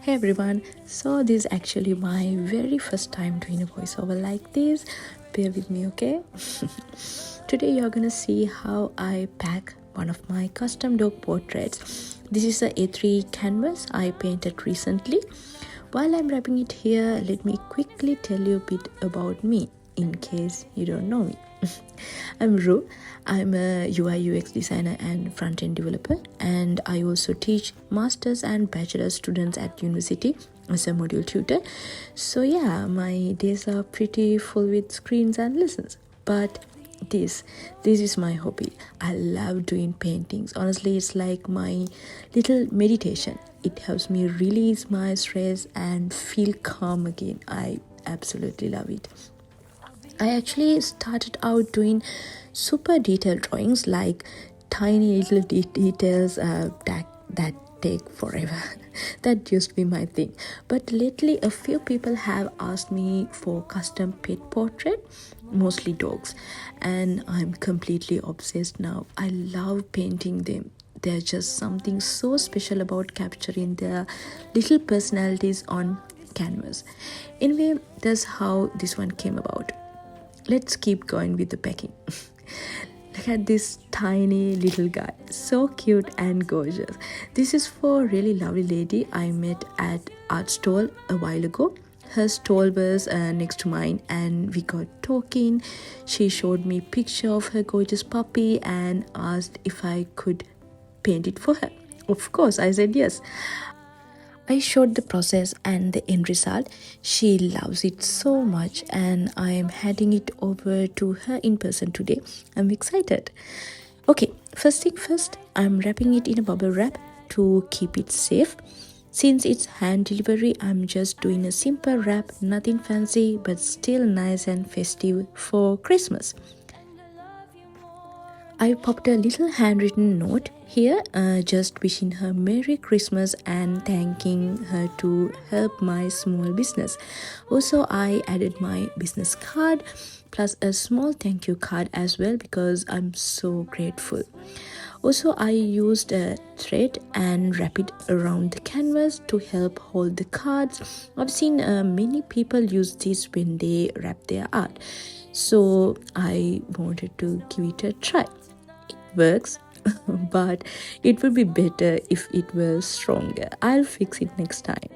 Hey everyone, so this is actually my very first time doing a voiceover like this. Bear with me, okay? Today you're gonna see how I pack one of my custom dog portraits. This is a A3 canvas I painted recently. While I'm wrapping it here, let me quickly tell you a bit about me in case you don't know me. I'm Ru. I'm a UI UX designer and front-end developer, and I also teach masters and bachelor students at university as a module tutor. So yeah, my days are pretty full with screens and lessons. But this is my hobby. I love doing paintings. Honestly, it's like my little meditation. It helps me release my stress and feel calm again. I absolutely love it. I actually started out doing super detailed drawings, like tiny little details that take forever. That used to be my thing. But lately, a few people have asked me for custom pet portrait, mostly dogs, and I'm completely obsessed now. I love painting them. There's just something so special about capturing their little personalities on canvas. Anyway, that's how this one came about. Let's keep going with the packing. Look at this tiny little guy, so cute and gorgeous. This is for a really lovely lady I met at art stall a while ago. Her stall was next to mine, and we got talking. She showed me a picture of her gorgeous puppy and asked if I could paint it for her. Of course, I said yes. I showed the process and the end result. She loves it so much, and I am handing it over to her in person today. I'm excited. Okay, first thing first, I'm wrapping it in a bubble wrap to keep it safe. Since it's hand delivery, I'm just doing a simple wrap, nothing fancy, but still nice and festive for Christmas. I popped a little handwritten note here, just wishing her Merry Christmas and thanking her to help my small business. Also, I added my business card plus a small thank you card as well because I'm so grateful. Also, I used a thread and wrap it around the canvas to help hold the cards. I've seen many people use this when they wrap their art, so I wanted to give it a try. Works, but it would be better if it were stronger. I'll fix it next time.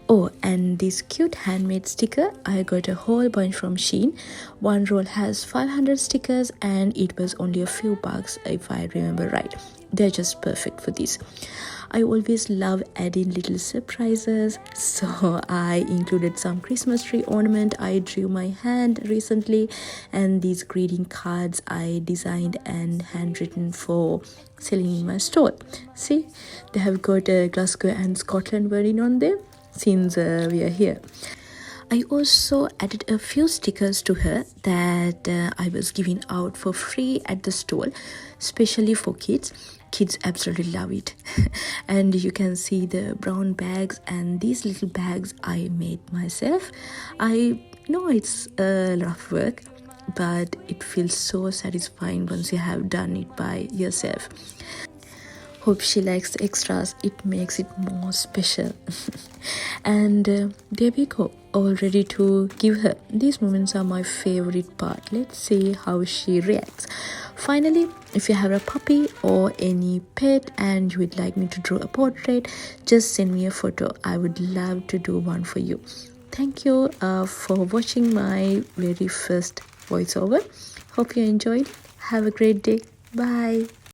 Oh, and this cute handmade sticker, I got a whole bunch from Shein. One roll has 500 stickers and it was only a few bucks if I remember right. They're just perfect for this. I always love adding little surprises, so I included some Christmas tree ornament I drew my hand recently, and these greeting cards I designed and handwritten for selling in my store. See, they have got a Glasgow and Scotland wording on them since we are here. I also added a few stickers to her that I was giving out for free at the stall, especially for kids. Kids absolutely love it. And you can see the brown bags, and these little bags I made myself. I know it's a lot of work, but it feels so satisfying once you have done it by yourself. Hope she likes the extras, it makes it more special. And there we go, all ready to give her. These moments are my favorite part. Let's see how she reacts. Finally, if you have a puppy or any pet and you would like me to draw a portrait, just send me a photo. I would love to do one for you. Thank you for watching my very first voiceover. Hope you enjoyed. Have a great day. Bye.